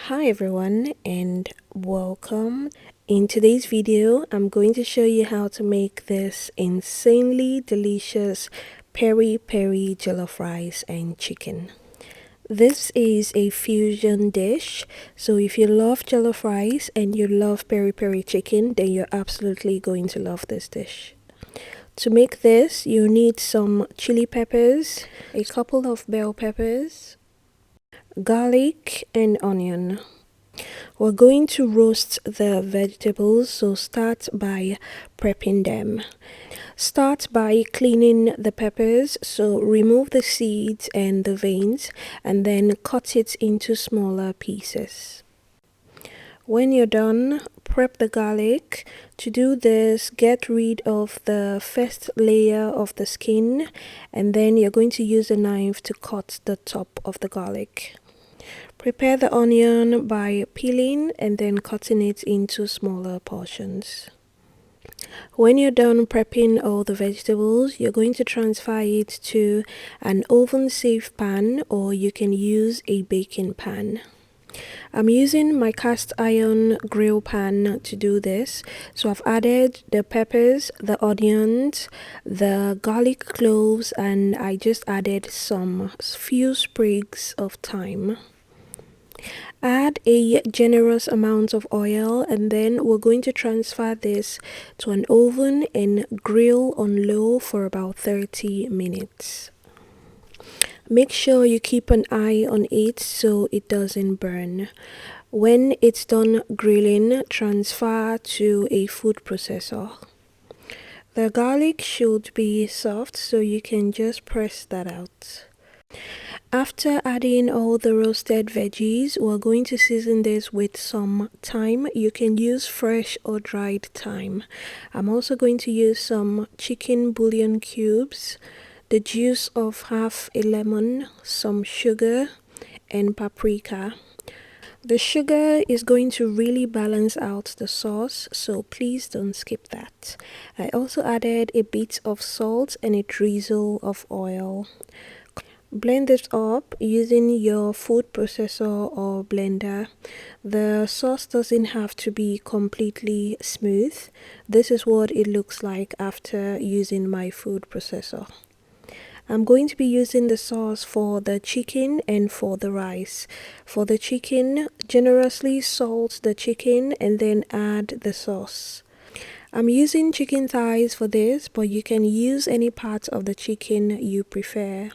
Hi everyone and welcome. In today's video, I'm going to show you how to make this insanely delicious peri-peri jollof rice and chicken. This is a fusion dish, so if you love jollof rice and you love peri-peri chicken, then you're absolutely going to love this dish. To make this, you need some chili peppers, a couple of bell peppers, garlic and onion. We're going to roast the vegetables, so start by prepping them. Start by cleaning the peppers, so remove the seeds and the veins and then cut it into smaller pieces. When you're done, prep the garlic. To do this, get rid of the first layer of the skin and then you're going to use a knife to cut the top of the garlic. Prepare the onion by peeling and then cutting it into smaller portions. When you're done prepping all the vegetables, you're going to transfer it to an oven-safe pan, or you can use a baking pan. I'm using my cast iron grill pan to do this, so I've added the peppers, the onions, the garlic cloves, and I just added some few sprigs of thyme. Add a generous amount of oil and then we're going to transfer this to an oven and grill on low for about 30 minutes. Make sure you keep an eye on it so it doesn't burn. When it's done grilling, transfer to a food processor. The garlic should be soft, so you can just press that out. After adding all the roasted veggies, we're going to season this with some thyme. You can use fresh or dried thyme. I'm also going to use some chicken bouillon cubes, the juice of half a lemon, some sugar, and paprika. The sugar is going to really balance out the sauce, so please don't skip that. I also added a bit of salt and a drizzle of oil. Blend this up using your food processor or blender. The sauce doesn't have to be completely smooth. This is what it looks like after using my food processor. I'm going to be using the sauce for the chicken and for the rice. For the chicken, generously salt the chicken and then add the sauce. I'm using chicken thighs for this, but you can use any part of the chicken you prefer.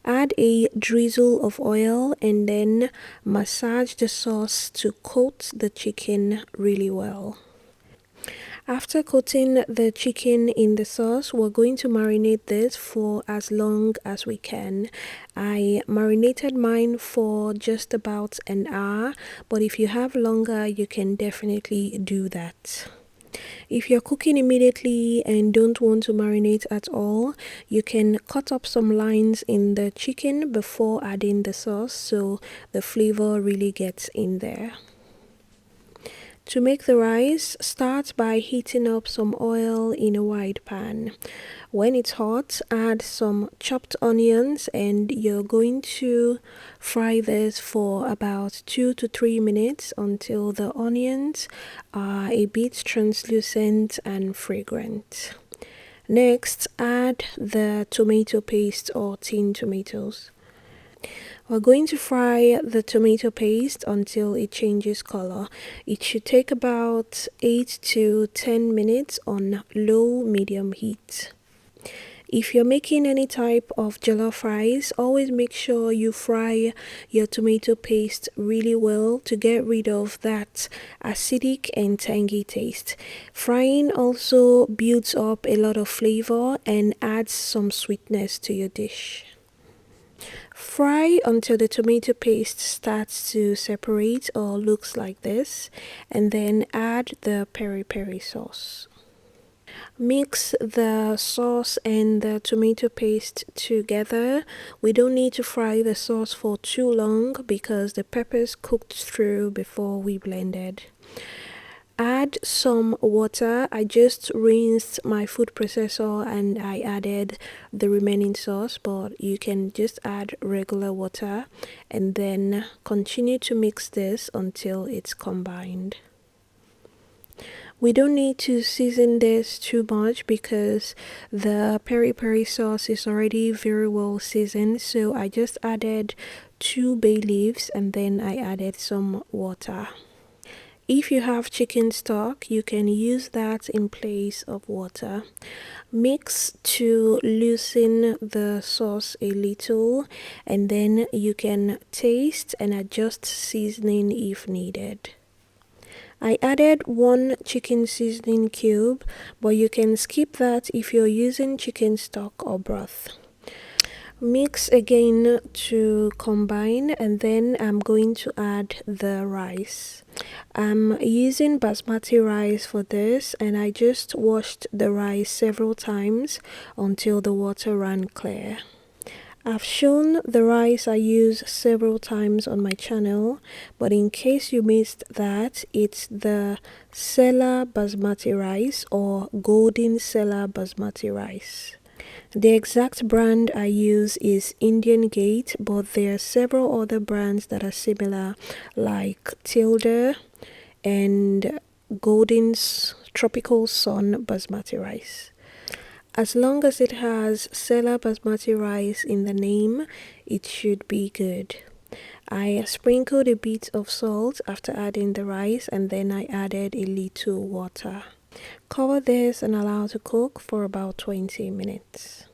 Add a drizzle of oil and then massage the sauce to coat the chicken really well. After coating the chicken in the sauce, we're going to marinate this for as long as we can. I marinated mine for just about an hour, but if you have longer, you can definitely do that. If you're cooking immediately and don't want to marinate at all, you can cut up some lines in the chicken before adding the sauce so the flavor really gets in there. To make the rice, start by heating up some oil in a wide pan. When it's hot, add some chopped onions and you're going to fry this for about 2 to 3 minutes until the onions are a bit translucent and fragrant. Next, add the tomato paste or tin tomatoes. We're going to fry the tomato paste until it changes color. It should take about 8 to 10 minutes on low-medium heat. If you're making any type of jollof rice, always make sure you fry your tomato paste really well to get rid of that acidic and tangy taste. Frying also builds up a lot of flavor and adds some sweetness to your dish. Fry until the tomato paste starts to separate or looks like this, and then add the peri-peri sauce. Mix the sauce and the tomato paste together. We don't need to fry the sauce for too long because the peppers cooked through before we blended. Add some water. I just rinsed my food processor and I added the remaining sauce, but you can just add regular water and then continue to mix this until it's combined. We don't need to season this too much because the peri-peri sauce is already very well seasoned, so I just added 2 bay leaves and then I added some water. If you have chicken stock, you can use that in place of water. Mix to loosen the sauce a little, and then you can taste and adjust seasoning if needed. I added 1 chicken seasoning cube, but you can skip that if you're using chicken stock or broth. Mix again to combine, and then I'm going to add the rice. I'm using basmati rice for this, and I just washed the rice several times until the water ran clear. I've shown the rice I use several times on my channel, but in case you missed that, it's the Sela basmati rice or golden Sela basmati rice. The exact brand I use is Indian Gate, but there are several other brands that are similar, like Tilda and Golden's Tropical Sun basmati rice. As long as it has Sela basmati rice in the name, it should be good. I sprinkled a bit of salt after adding the rice, and then I added a little water. Cover this and allow to cook for about 20 minutes.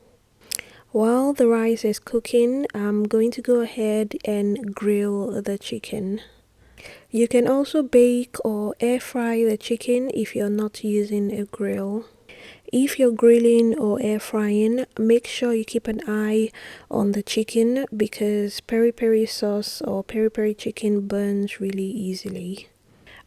While the rice is cooking, I'm going to go ahead and grill the chicken. You can also bake or air fry the chicken if you're not using a grill. If you're grilling or air frying, make sure you keep an eye on the chicken because peri-peri sauce or peri-peri chicken burns really easily.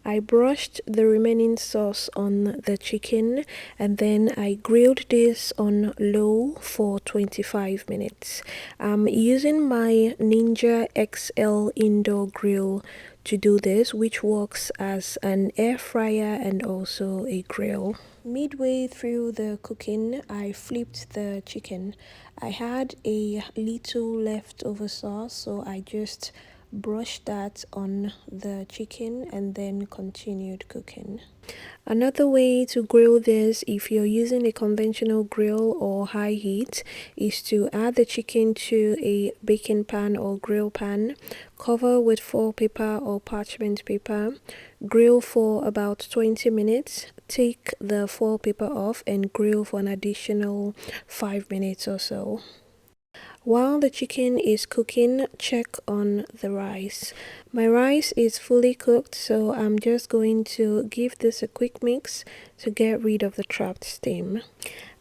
I brushed the remaining sauce on the chicken and then I grilled this on low for 25 minutes. I'm using my Ninja XL indoor grill to do this, which works as an air fryer and also a grill. Midway through the cooking, I flipped the chicken. I had a little leftover sauce, so I just brushed that on the chicken and then continued cooking. Another way to grill this if you're using a conventional grill or high heat is to add the chicken to a baking pan or grill pan, cover with foil paper or parchment paper, grill for about 20 minutes, take the foil paper off and grill for an additional 5 minutes or so. While the chicken is cooking, check on the rice. My rice is fully cooked, so I'm just going to give this a quick mix to get rid of the trapped steam.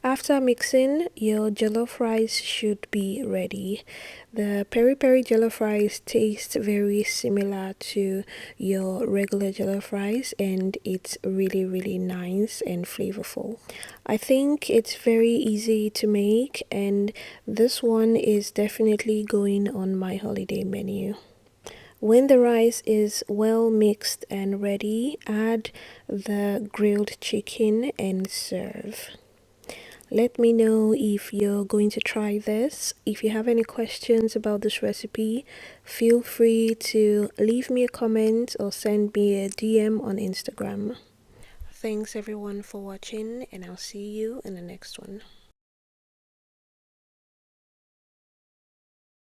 After mixing, your jollof rice should be ready. The peri-peri jollof rice tastes very similar to your regular jollof rice and it's really nice and flavorful. I think it's very easy to make and this one is definitely going on my holiday menu. When the rice is well mixed and ready, add the grilled chicken and serve. Let me know if you're going to try this. If you have any questions about this recipe, feel free to leave me a comment or send me a DM on Instagram. Thanks everyone for watching and I'll see you in the next one.